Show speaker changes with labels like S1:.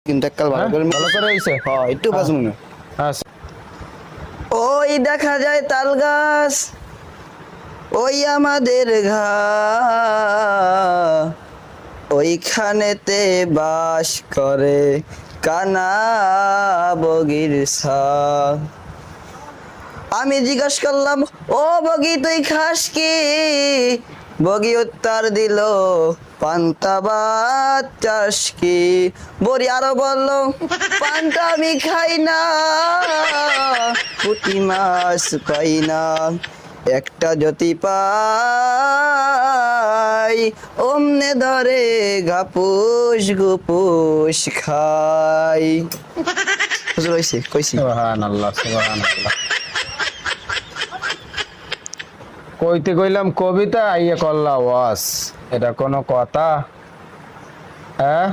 S1: কিন্তু এককাল ভালো করে
S2: ভালো করে হইছে
S1: হ্যাঁ একটু বাজু মনে
S2: আচ্ছা
S1: ওই দেখা যায় তাল গাছ ওই আমাদের ঘা ওইখানেতে বাস করে কানা বগির ছা আমি জিজ্ঞাসা করলাম ও বগি তুই খাস কি বগি উত্তর দিল পান্তা ভাত চাস কি বড়ি আরো বললো পান্তা আমি খাই না পুঁটি মাছ পাই না একটা যদি পাই অমনে ধরে গাপুস গুপুস খাই বুঝতে পারছি কইছি
S2: সুবহানাল্লাহ সুবহানাল্লাহ কইতে কইলাম কবিতা আইয়া করলা ওয়াস এটা কোনো কথা হ্যাঁ